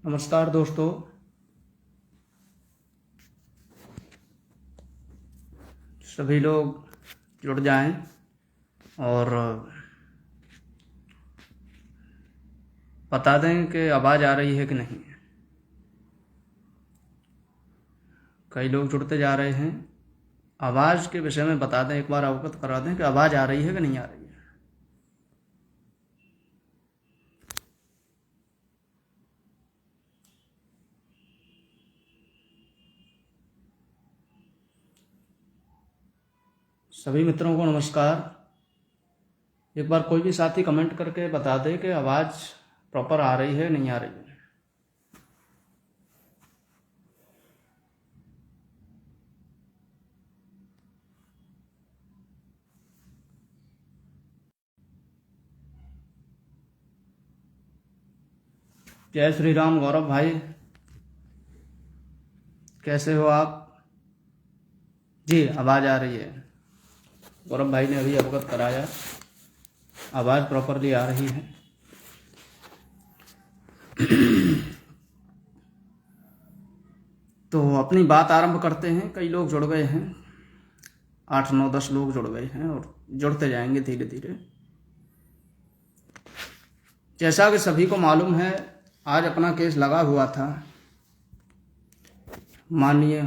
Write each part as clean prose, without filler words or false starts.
नमस्कार दोस्तों। सभी लोग जुड़ जाएं और बता दें कि आवाज़ आ रही है कि नहीं। कई लोग जुड़ते जा रहे हैं। आवाज़ के विषय में बता दें, एक बार अवगत करा दें कि आवाज़ आ रही है कि नहीं आ रही है। सभी मित्रों को नमस्कार। एक बार कोई भी साथी कमेंट करके बता दे कि आवाज़ प्रॉपर आ रही है नहीं आ रही है। जय श्री राम गौरव भाई, कैसे हो आप? जी आवाज़ आ रही है। गौरव भाई ने अभी अवगत कराया, आवाज़ प्रॉपरली आ रही है। तो अपनी बात आरंभ करते हैं। कई लोग जुड़ गए हैं, 8 9 10 लोग जुड़ गए हैं और जुड़ते जाएंगे धीरे धीरे। जैसा कि सभी को मालूम है, आज अपना केस लगा हुआ था माननीय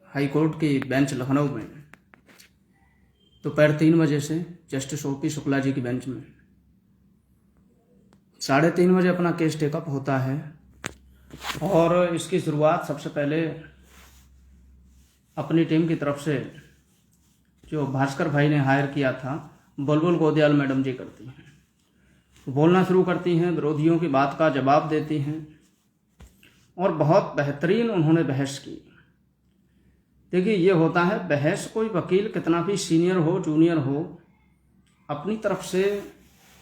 हाईकोर्ट की बेंच लखनऊ में, दोपहर 3 बजे से जस्टिस ओपी शुक्ला जी की बेंच में। 3:30 बजे अपना केस टेकअप होता है और इसकी शुरुआत सबसे पहले अपनी टीम की तरफ से जो भास्कर भाई ने हायर किया था, बुलबुल गोदयाल मैडम जी करती हैं। बोलना शुरू करती हैं, विरोधियों की बात का जवाब देती हैं और बहुत बेहतरीन उन्होंने बहस की। देखिए, ये होता है बहस, कोई वकील कितना भी सीनियर हो जूनियर हो, अपनी तरफ से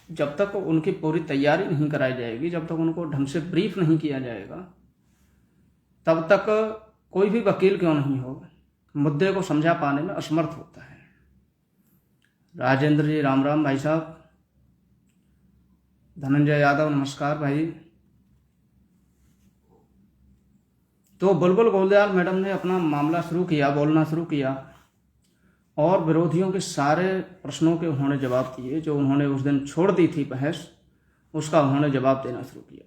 जब तक उनकी पूरी तैयारी नहीं कराई जाएगी, जब तक उनको ढंग से ब्रीफ नहीं किया जाएगा, तब तक कोई भी वकील क्यों नहीं हो, मुद्दे को समझा पाने में असमर्थ होता है। राजेंद्र जी राम राम भाई साहब। धनंजय यादव नमस्कार भाई। तो बुलबुल गोदयाल मैडम ने अपना मामला शुरू किया, बोलना शुरू किया और विरोधियों के सारे प्रश्नों के उन्होंने जवाब दिए। जो उन्होंने उस दिन छोड़ दी थी बहस, उसका उन्होंने जवाब देना शुरू किया।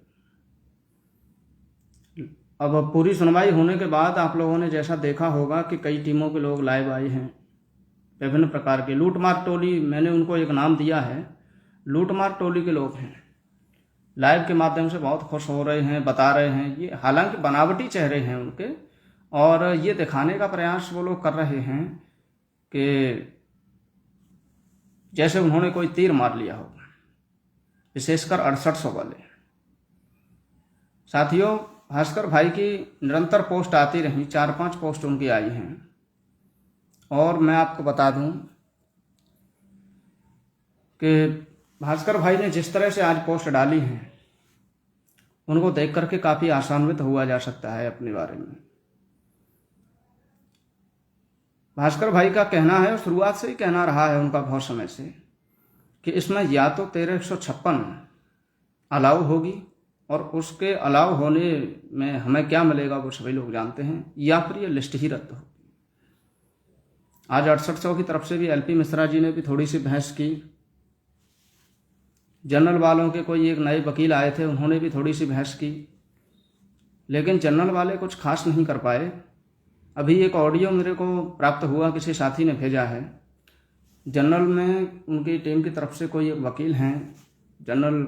अब पूरी सुनवाई होने के बाद आप लोगों ने जैसा देखा होगा कि कई टीमों के लोग लाइव आए हैं, विभिन्न प्रकार के लूटमार टोली, मैंने उनको एक नाम दिया है, लूटमार टोली के लोग हैं। लाइव के माध्यम से बहुत खुश हो रहे हैं, बता रहे हैं, ये हालांकि बनावटी चेहरे हैं उनके, और ये दिखाने का प्रयास वो लोग कर रहे हैं कि जैसे उन्होंने कोई तीर मार लिया हो, विशेषकर 6800 वाले। साथियों, भास्कर भाई की निरंतर पोस्ट आती रही, 4-5 पोस्ट उनकी आई हैं और मैं आपको बता दूं कि भास्कर भाई ने जिस तरह से आज पोस्ट डाली है, उनको देख करके काफ़ी आशान्वित हुआ जा सकता है अपने बारे में। भास्कर भाई का कहना है, शुरुआत से ही कहना रहा है उनका बहुत समय से, कि इसमें या तो 1356 अलाउ होगी और उसके अलाउ होने में हमें क्या मिलेगा वो सभी लोग जानते हैं, या फिर ये लिस्ट ही रद्द होगी। आज 6800 की तरफ से भी एलपी मिश्रा जी ने भी थोड़ी सी बहस की। जनरल वालों के कोई एक नए वकील आए थे, उन्होंने भी थोड़ी सी बहस की, लेकिन जनरल वाले कुछ खास नहीं कर पाए। अभी एक ऑडियो मेरे को प्राप्त हुआ, किसी साथी ने भेजा है। जनरल में उनकी टीम की तरफ से कोई एक वकील हैं, जनरल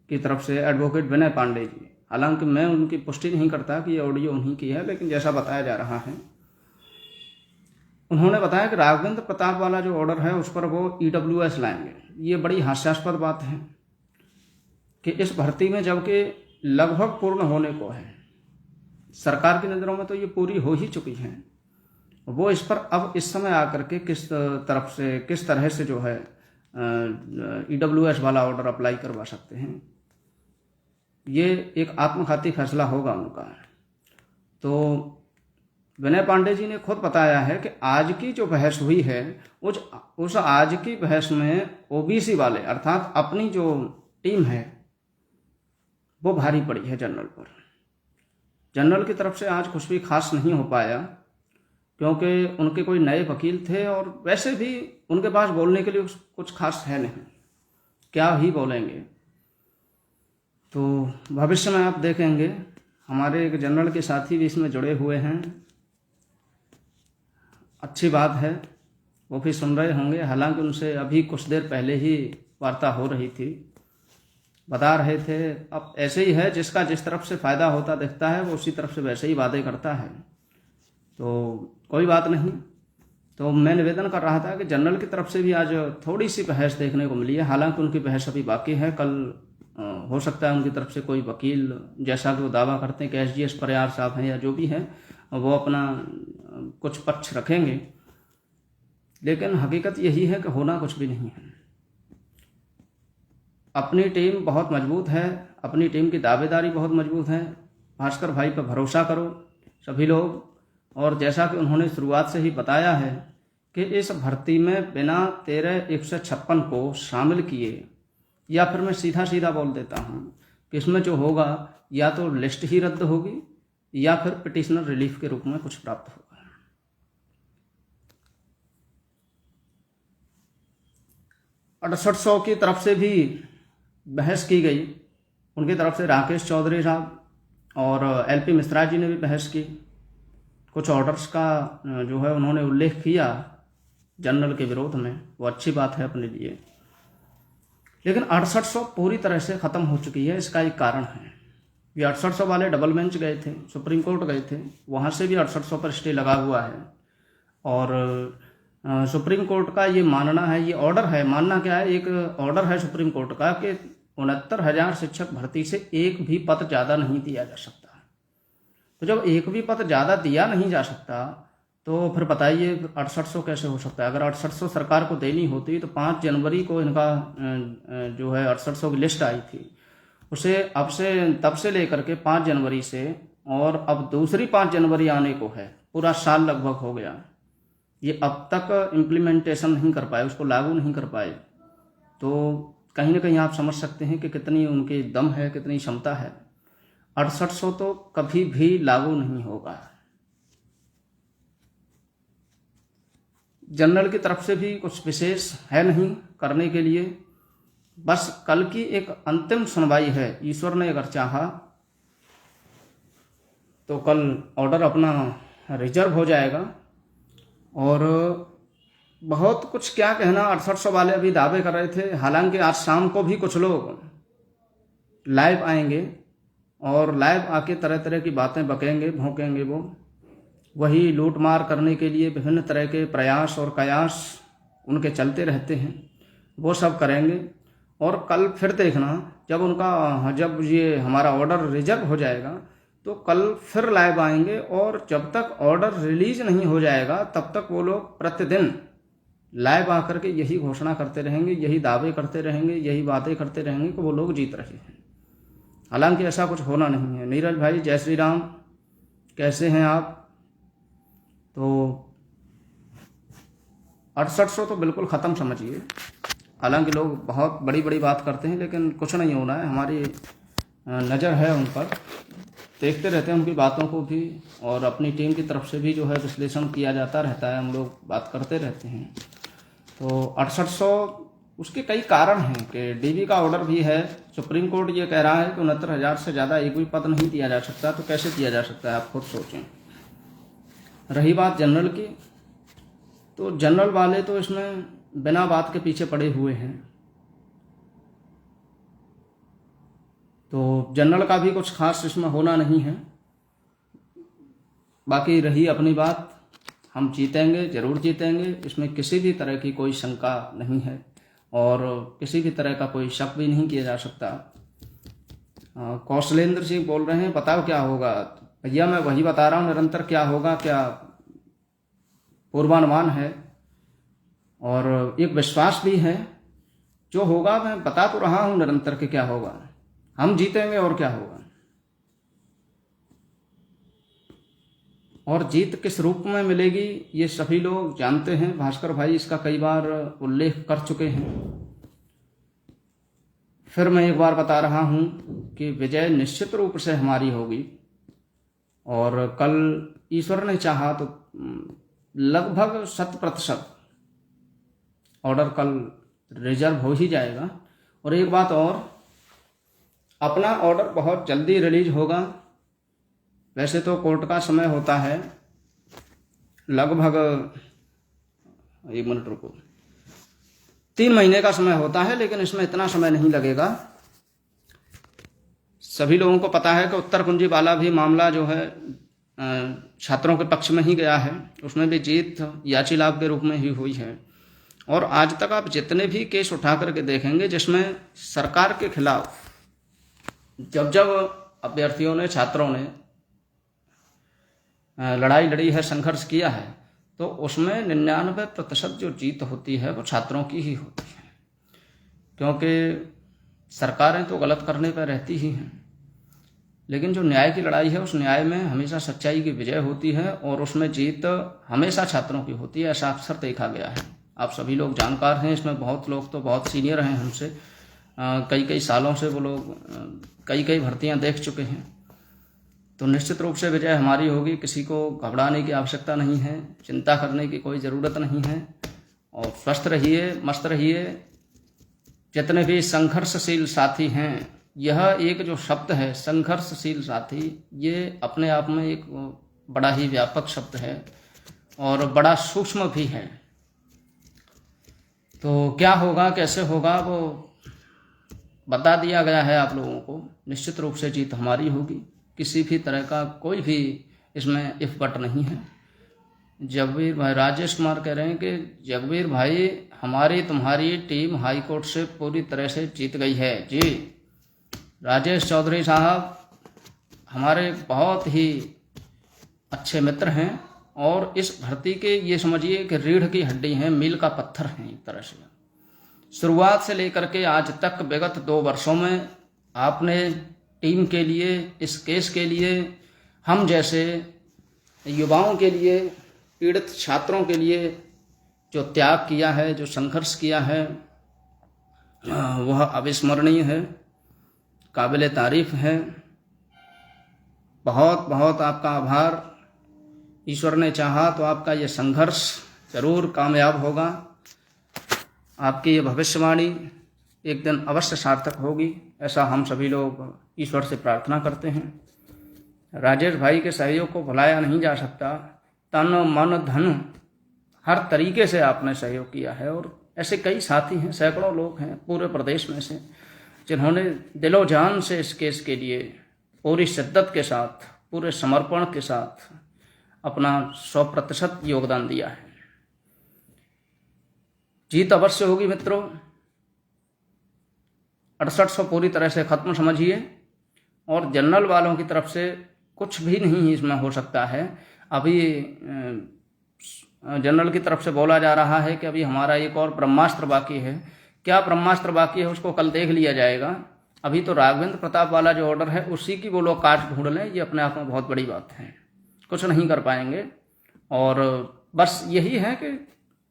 की तरफ से एडवोकेट विनय पांडे जी। हालांकि मैं उनकी पुष्टि नहीं करता कि ये ऑडियो उन्हीं की है, लेकिन जैसा बताया जा रहा है, उन्होंने बताया कि राघवेंद्र प्रताप वाला जो ऑर्डर है उस पर वो EWS लाएंगे। ये बड़ी हास्यास्पद बात है कि इस भर्ती में जबकि लगभग पूर्ण होने को है, सरकार की नज़रों में तो ये पूरी हो ही चुकी है, वो इस पर अब इस समय आकर के किस तरह से जो है EWS वाला ऑर्डर अप्लाई करवा सकते हैं। ये एक आत्मघाती फैसला होगा उनका। तो विनय पांडे जी ने खुद बताया है कि आज की जो बहस हुई है, उस आज की बहस में ओबीसी वाले, अर्थात अपनी जो टीम है वो भारी पड़ी है जनरल पर। जनरल की तरफ से आज कुछ भी खास नहीं हो पाया, क्योंकि उनके कोई नए वकील थे और वैसे भी उनके पास बोलने के लिए कुछ खास है नहीं, क्या ही बोलेंगे। तो भविष्य में आप देखेंगे हमारे एक जनरल के साथी भी इसमें जुड़े हुए हैं, अच्छी बात है, वो भी सुन रहे होंगे। हालांकि उनसे अभी कुछ देर पहले ही वार्ता हो रही थी, बता रहे थे अब ऐसे ही है, जिसका जिस तरफ से फ़ायदा होता दिखता है वो उसी तरफ से वैसे ही वादे करता है, तो कोई बात नहीं। तो मैं निवेदन कर रहा था कि जनरल की तरफ से भी आज थोड़ी सी बहस देखने को मिली है। हालांकि उनकी बहस अभी बाकी है, कल हो सकता है उनकी तरफ से कोई वकील, जैसा कि वो दावा करते हैं कि एसडीएस परिहार साहब हैं या जो भी है, वो अपना कुछ पक्ष रखेंगे, लेकिन हकीकत यही है कि होना कुछ भी नहीं है। अपनी टीम बहुत मजबूत है, अपनी टीम की दावेदारी बहुत मजबूत है। भास्कर भाई पर भरोसा करो सभी लोग। और जैसा कि उन्होंने शुरुआत से ही बताया है कि इस भर्ती में बिना 13-156 को शामिल किए, या फिर मैं सीधा सीधा बोल देता हूँ कि इसमें जो होगा या तो लिस्ट ही रद्द होगी या फिर पिटिशनर रिलीफ के रूप में कुछ प्राप्त होगा। 6800 की तरफ से भी बहस की गई, उनकी तरफ से राकेश चौधरी साहब और एलपी मिश्रा जी ने भी बहस की। कुछ ऑर्डर्स का जो है उन्होंने उल्लेख किया जनरल के विरोध में, वो अच्छी बात है अपने लिए, लेकिन 6800 पूरी तरह से ख़त्म हो चुकी है। इसका एक कारण है, ये 6800 वाले डबल बेंच गए थे, सुप्रीम कोर्ट गए थे, वहाँ से भी 6800 पर स्टे लगा हुआ है। और सुप्रीम कोर्ट का ये मानना है, ये ऑर्डर है, मानना क्या है, एक ऑर्डर है सुप्रीम कोर्ट का कि 69,000 शिक्षक भर्ती से एक भी पद ज़्यादा नहीं दिया जा सकता। तो जब एक भी पद ज़्यादा दिया नहीं जा सकता तो फिर बताइए 6800 कैसे हो सकता है। अगर 6800 सरकार को देनी होती तो 5 जनवरी को इनका जो है 6800 की लिस्ट आई थी, उसे तब से लेकर के 5 जनवरी से और अब दूसरी 5 जनवरी आने को है, पूरा साल लगभग हो गया, ये अब तक इम्प्लीमेंटेशन नहीं कर पाए, उसको लागू नहीं कर पाए। तो कहीं ना कहीं आप समझ सकते हैं कि कितनी उनकी दम है, कितनी क्षमता है। 6800 तो कभी भी लागू नहीं होगा। जनरल की तरफ से भी कुछ विशेष है नहीं करने के लिए, बस कल की एक अंतिम सुनवाई है। ईश्वर ने अगर चाहा तो कल ऑर्डर अपना रिजर्व हो जाएगा। और बहुत कुछ क्या कहना, 6800 वाले अभी दावे कर रहे थे, हालांकि आज शाम को भी कुछ लोग लाइव आएंगे और लाइव आके तरह तरह की बातें बकेंगे, भौंकेंगे। वो वही लूट मार करने के लिए विभिन्न तरह के प्रयास और कयास उनके चलते रहते हैं, वो सब करेंगे। और कल फिर देखना, जब ये हमारा ऑर्डर रिजर्व हो जाएगा तो कल फिर लाइव आएंगे, और जब तक ऑर्डर रिलीज नहीं हो जाएगा तब तक वो लोग प्रतिदिन लाइव आकर के यही घोषणा करते रहेंगे, यही दावे करते रहेंगे, यही बातें करते रहेंगे कि वो लोग जीत रहे हैं। हालांकि ऐसा कुछ होना नहीं है। नीरज भाई जय श्री राम, कैसे हैं आप? तो 6800 तो बिल्कुल ख़त्म समझिए। हालांकि लोग बहुत बड़ी बड़ी बात करते हैं, लेकिन कुछ नहीं होना है। हमारी नज़र है उन पर, देखते रहते हैं उनकी बातों को भी, और अपनी टीम की तरफ से भी जो है विश्लेषण किया जाता रहता है, हम लोग बात करते रहते हैं। तो 6800 उसके कई कारण हैं कि डीबी का ऑर्डर भी है, सुप्रीम कोर्ट ये कह रहा है कि 69,000 से ज़्यादा एक भी पद नहीं दिया जा सकता, तो कैसे दिया जा सकता है, आप खुद सोचें। रही बात जनरल की, तो जनरल वाले तो इसमें बिना बात के पीछे पड़े हुए हैं। तो जनरल का भी कुछ खास इसमें होना नहीं है। बाकी रही अपनी बात, हम जीतेंगे, ज़रूर जीतेंगे, इसमें किसी भी तरह की कोई शंका नहीं है और किसी भी तरह का कोई शक भी नहीं किया जा सकता। कौशलेंद्र सिंह बोल रहे हैं बताओ क्या होगा। भैया मैं वही बता रहा हूँ, निरंतर क्या होगा, क्या पूर्वानुमान है और एक विश्वास भी है। जो होगा मैं बता तो रहा हूँ निरंतर के क्या होगा, हम जीतेंगे और क्या होगा। और जीत किस रूप में मिलेगी ये सभी लोग जानते हैं, भास्कर भाई इसका कई बार उल्लेख कर चुके हैं। फिर मैं एक बार बता रहा हूँ कि विजय निश्चित रूप से हमारी होगी, और कल ईश्वर ने चाहा तो लगभग 100% ऑर्डर कल रिजर्व हो ही जाएगा। और एक बात और, अपना ऑर्डर बहुत जल्दी रिलीज होगा। वैसे तो कोर्ट का समय होता है लगभग, 1 मिनट रुको, 3 महीने का समय होता है, लेकिन इसमें इतना समय नहीं लगेगा। सभी लोगों को पता है कि उत्तर कुंजी वाला भी मामला जो है छात्रों के पक्ष में ही गया है, उसमें भी जीत याची लाभ के रूप में ही हुई है। और आज तक आप जितने भी केस उठा करके देखेंगे जिसमें सरकार के खिलाफ जब जब अभ्यर्थियों ने, छात्रों ने लड़ाई लड़ी है, संघर्ष किया है, तो उसमें 99% जो जीत होती है वो छात्रों की ही होती है। क्योंकि सरकारें तो गलत करने पर रहती ही हैं, लेकिन जो न्याय की लड़ाई है उस न्याय में हमेशा सच्चाई की विजय होती है, और उसमें जीत हमेशा छात्रों की होती है। ऐसा अक्सर देखा गया है। आप सभी लोग जानकार हैं, इसमें बहुत लोग तो बहुत सीनियर हैं हमसे, कई कई सालों से वो लोग कई कई भर्तियां देख चुके हैं। तो निश्चित रूप से विजय हमारी होगी। किसी को घबराने की आवश्यकता नहीं है, चिंता करने की कोई ज़रूरत नहीं है, और स्वस्थ रहिए, मस्त रहिए। जितने भी संघर्षशील साथी हैं, यह एक जो शब्द है संघर्षशील साथी, ये अपने आप में एक बड़ा ही व्यापक शब्द है और बड़ा सूक्ष्म भी है। तो क्या होगा, कैसे होगा, वो बता दिया गया है आप लोगों को। निश्चित रूप से जीत हमारी होगी, किसी भी तरह का कोई भी इसमें इफ बट नहीं है। जगबीर भाई, राजेश कुमार कह रहे हैं कि जगबीर भाई हमारी तुम्हारी टीम हाई कोर्ट से पूरी तरह से जीत गई है। जी राजेश चौधरी साहब हमारे बहुत ही अच्छे मित्र हैं, और इस भर्ती के ये समझिए कि रीढ़ की हड्डी हैं, मील का पत्थर हैं एक तरह से। शुरुआत से लेकर के आज तक विगत 2 वर्षों में आपने टीम के लिए, इस केस के लिए, हम जैसे युवाओं के लिए, पीड़ित छात्रों के लिए जो त्याग किया है, जो संघर्ष किया है, वह अविस्मरणीय है, काबिल तारीफ है। बहुत बहुत आपका आभार। ईश्वर ने चाहा तो आपका ये संघर्ष जरूर कामयाब होगा। आपकी ये भविष्यवाणी एक दिन अवश्य सार्थक होगी, ऐसा हम सभी लोग ईश्वर से प्रार्थना करते हैं। राजेश भाई के सहयोग को भुलाया नहीं जा सकता। तन मन धन हर तरीके से आपने सहयोग किया है, और ऐसे कई साथी हैं, सैकड़ों लोग हैं पूरे प्रदेश में से, जिन्होंने दिलो जान से इस केस के लिए पूरी शिद्दत के साथ, पूरे समर्पण के साथ अपना 100% योगदान दिया है। जीत अवश्य होगी मित्रों। 6800 पूरी तरह से खत्म समझिए, और जनरल वालों की तरफ से कुछ भी नहीं इसमें हो सकता है। अभी जनरल की तरफ से बोला जा रहा है कि अभी हमारा एक और ब्रह्मास्त्र बाकी है। क्या ब्रह्मास्त्र बाकी है उसको कल देख लिया जाएगा। अभी तो राघवेंद्र प्रताप वाला जो ऑर्डर है उसी की वो लोग काट ढूंढ लें, ये अपने आप में बहुत बड़ी बात है। कुछ नहीं कर पाएंगे, और बस यही है कि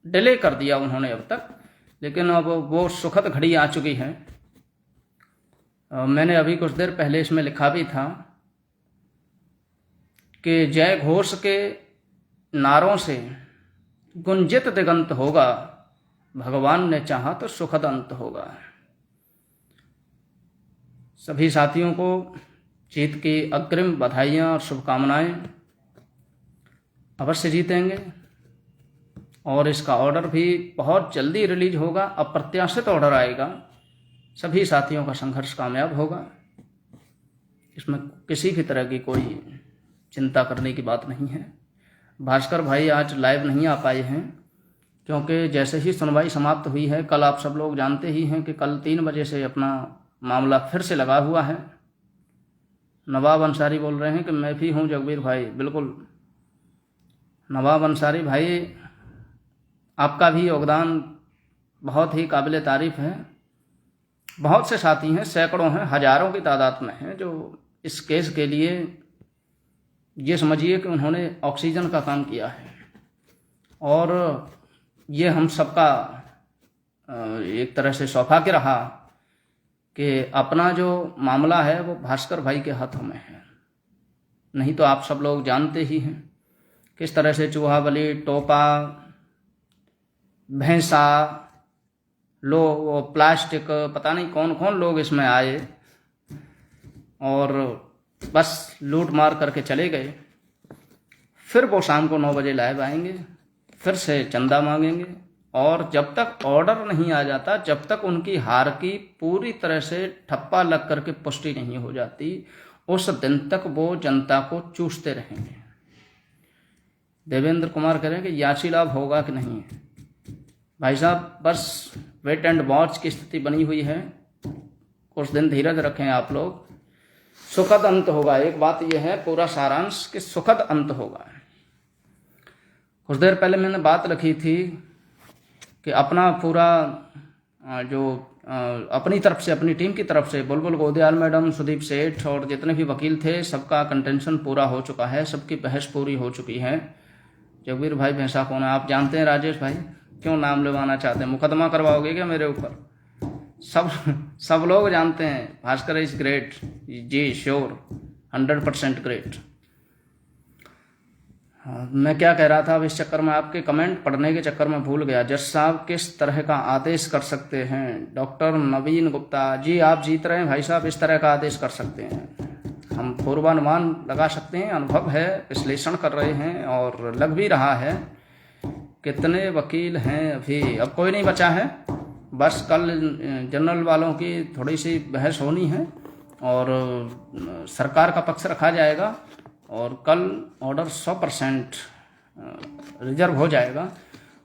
डिले कर दिया उन्होंने अब तक, लेकिन अब वो सुखद घड़ी आ चुकी है। मैंने अभी कुछ देर पहले इसमें लिखा भी था कि जय घोष के नारों से गुंजित दिगंत होगा, भगवान ने चाहा तो सुखद अंत होगा। सभी साथियों को जीत की अग्रिम बधाइयाँ और शुभकामनाएं। अवश्य जीतेंगे, और इसका ऑर्डर भी बहुत जल्दी रिलीज होगा। अप्रत्याशित ऑर्डर आएगा, सभी साथियों का संघर्ष कामयाब होगा। इसमें किसी भी तरह की कोई चिंता करने की बात नहीं है। भास्कर भाई आज लाइव नहीं आ पाए हैं, क्योंकि जैसे ही सुनवाई समाप्त हुई है, कल आप सब लोग जानते ही हैं कि कल 3 बजे से अपना मामला फिर से लगा हुआ है। नवाब अंसारी बोल रहे हैं कि मैं भी हूं जगबीर भाई। बिल्कुल नवाब अंसारी भाई, आपका भी योगदान बहुत ही काबिल तारीफ है। बहुत से साथी हैं, सैकड़ों हैं, हजारों की तादाद में हैं, जो इस केस के लिए ये समझिए कि उन्होंने ऑक्सीजन का काम किया है, और ये हम सबका एक तरह से सौभाग्य रहा कि अपना जो मामला है वो भास्कर भाई के हाथों में है। नहीं तो आप सब लोग जानते ही हैं किस तरह से चूहा बलि, टोपा, भैंसा, वो प्लास्टिक, पता नहीं कौन कौन लोग इसमें आए और बस लूट मार करके चले गए। फिर वो शाम को 9 बजे लाइव आएंगे, फिर से चंदा मांगेंगे, और जब तक ऑर्डर नहीं आ जाता, जब तक उनकी हार की पूरी तरह से ठप्पा लग करके पुष्टि नहीं हो जाती, उस दिन तक वो जनता को चूसते रहेंगे। देवेंद्र कुमार कह रहे हैं कि याची लाभ होगा कि नहीं। भाई साहब, बस वेट एंड वॉच की स्थिति बनी हुई है। कुछ दिन धीरज रखें आप लोग, सुखद अंत होगा। एक बात यह है, पूरा सारांश, कि सुखद अंत होगा। कुछ देर पहले मैंने बात रखी थी कि अपना पूरा जो अपनी तरफ से, अपनी टीम की तरफ से, बुलबुल गोदयाल मैडम, सुदीप सेठ और जितने भी वकील थे, सबका कंटेंशन पूरा हो चुका है, सबकी बहस पूरी हो चुकी है। जगवीर भाई भैंसा कौन है आप जानते हैं? राजेश भाई क्यों नाम लेवाना चाहते हैं? मुकदमा करवाओगे क्या मेरे ऊपर? सब लोग जानते हैं भास्कर इज ग्रेट, जी श्योर, 100% ग्रेट। मैं क्या कह रहा था अब इस चक्कर में, आपके कमेंट पढ़ने के चक्कर में भूल गया। जज साहब किस तरह का आदेश कर सकते हैं? डॉक्टर नवीन गुप्ता जी, आप जीत रहे हैं भाई साहब, इस तरह का आदेश कर सकते हैं। हम पूर्वानुमान लगा सकते हैं, अनुभव है, विश्लेषण कर रहे हैं और लग भी रहा है। कितने वकील हैं अभी? अब कोई नहीं बचा है, बस कल जनरल वालों की थोड़ी सी बहस होनी है और सरकार का पक्ष रखा जाएगा और कल ऑर्डर 100% रिजर्व हो जाएगा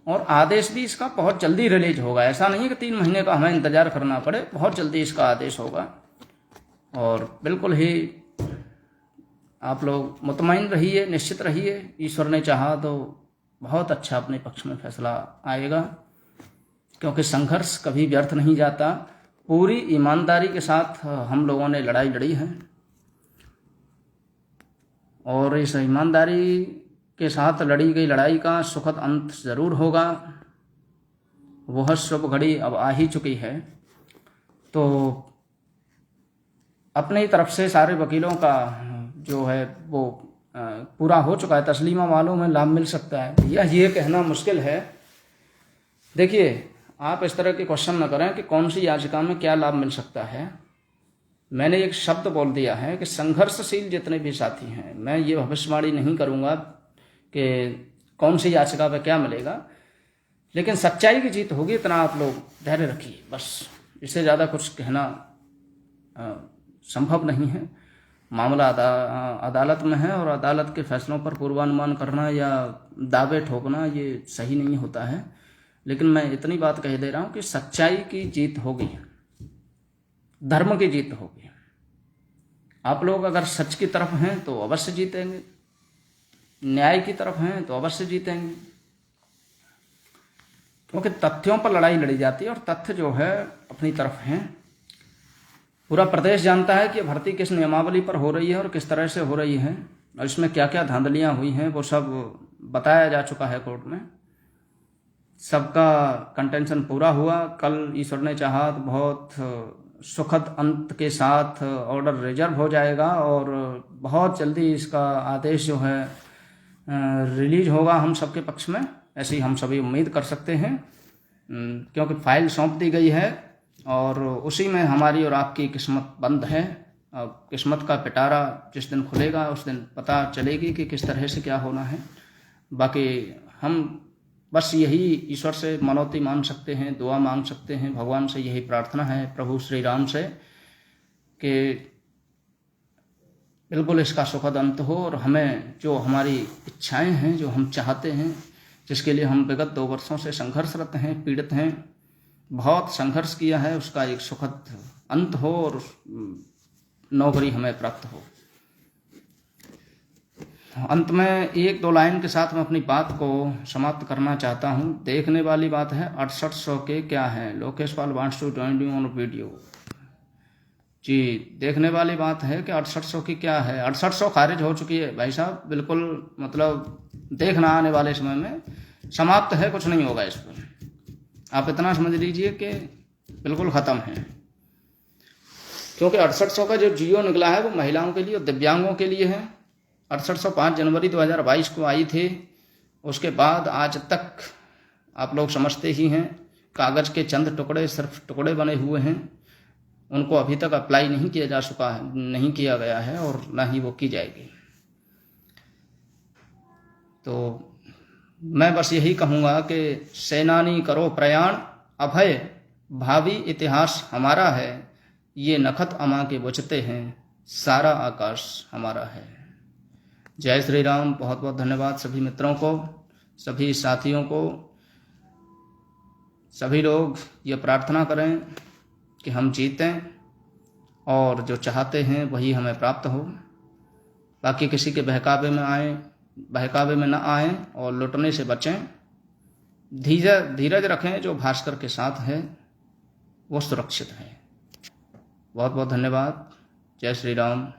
और आदेश भी इसका बहुत जल्दी रिलीज होगा। ऐसा नहीं है कि 3 महीने का हमें इंतजार करना पड़े, बहुत जल्दी इसका आदेश होगा। और बिल्कुल ही आप लोग मुतमईन रहिए, निश्चित रहिए, ईश्वर ने चाहा तो बहुत अच्छा अपने पक्ष में फैसला आएगा, क्योंकि संघर्ष कभी व्यर्थ नहीं जाता। पूरी ईमानदारी के साथ हम लोगों ने लड़ाई लड़ी है और इस ईमानदारी के साथ लड़ी गई लड़ाई का सुखद अंत जरूर होगा। वह शुभ घड़ी अब आ ही चुकी है। तो अपनी तरफ से सारे वकीलों का जो है वो पूरा हो चुका है। तस्लीमा वालों में लाभ मिल सकता है, यह ये कहना मुश्किल है। देखिए, आप इस तरह के क्वेश्चन न करें कि कौन सी याचिका में क्या लाभ मिल सकता है। मैंने एक शब्द बोल दिया है कि संघर्षशील जितने भी साथी हैं, मैं ये भविष्यवाणी नहीं करूंगा कि कौन सी याचिका पे क्या मिलेगा, लेकिन सच्चाई की जीत होगी, इतना आप लोग धैर्य रखिए। बस इससे ज़्यादा कुछ कहना संभव नहीं है। मामला अदालत में है और अदालत के फैसलों पर पूर्वानुमान करना या दावे ठोकना ये सही नहीं होता है। लेकिन मैं इतनी बात कह दे रहा हूँ कि सच्चाई की जीत होगी, धर्म की जीत होगी। आप लोग अगर सच की तरफ हैं तो अवश्य जीतेंगे, न्याय की तरफ हैं तो अवश्य जीतेंगे, क्योंकि तथ्यों पर लड़ाई लड़ी जाती है और तथ्य जो है अपनी तरफ हैं। पूरा प्रदेश जानता है कि भर्ती किस नियमावली पर हो रही है और किस तरह से हो रही है और इसमें क्या क्या धांधलियां हुई हैं, वो सब बताया जा चुका है कोर्ट में। सबका कंटेंशन पूरा हुआ। कल ईश्वर ने चाहा तो बहुत सुखद अंत के साथ ऑर्डर रिजर्व हो जाएगा और बहुत जल्दी इसका आदेश जो है रिलीज होगा हम सबके पक्ष में, ऐसी हम सभी उम्मीद कर सकते हैं, क्योंकि फाइल सौंप दी गई है और उसी में हमारी और आपकी किस्मत बंद है। अब किस्मत का पिटारा जिस दिन खुलेगा उस दिन पता चलेगी कि किस तरह से क्या होना है। बाकी हम बस यही ईश्वर से मनौती मांग सकते हैं, दुआ मांग सकते हैं, भगवान से यही प्रार्थना है, प्रभु श्री राम से, कि बिल्कुल इसका सुखद अंत हो और हमें जो हमारी इच्छाएं हैं, जो हम चाहते हैं, जिसके लिए हम विगत 2 वर्षों से संघर्षरत हैं, पीड़ित हैं, बहुत संघर्ष किया है, उसका एक सुखद अंत हो और नौकरी हमें प्राप्त हो। अंत में 1-2 लाइन के साथ मैं अपनी बात को समाप्त करना चाहता हूं। देखने वाली बात है 6800 के क्या है, Lokesh Pal wants to join you on video. जी, देखने वाली बात है कि 6800 की क्या है। 6800 खारिज हो चुकी है भाई साहब, बिल्कुल, मतलब देखना आने वाले समय में समाप्त है, कुछ नहीं होगा इस पर। आप इतना समझ लीजिए कि बिल्कुल ख़त्म है। क्योंकि 6800 का जो जियो निकला है वो महिलाओं के लिए और दिव्यांगों के लिए है। 6800 5 जनवरी 2022 को आई थी। उसके बाद आज तक आप लोग समझते ही हैं, कागज़ के चंद टुकड़े, सिर्फ टुकड़े बने हुए हैं। उनको अभी तक अप्लाई नहीं किया जा चुका है, नहीं किया गया है और ना ही वो की जाएगी। तो मैं बस यही कहूँगा कि सेनानी करो प्रयाण, अभय भावी इतिहास हमारा है। ये नखत अमा के बुझते हैं, सारा आकाश हमारा है। जय श्री राम। बहुत बहुत धन्यवाद सभी मित्रों को, सभी साथियों को। सभी लोग ये प्रार्थना करें कि हम जीतें और जो चाहते हैं वही हमें प्राप्त हो। बाकी किसी के बहकावे में न आएं और लुटने से बचें। धीरज रखें। जो भास्कर के साथ है वो सुरक्षित है। बहुत बहुत धन्यवाद। जय श्री राम।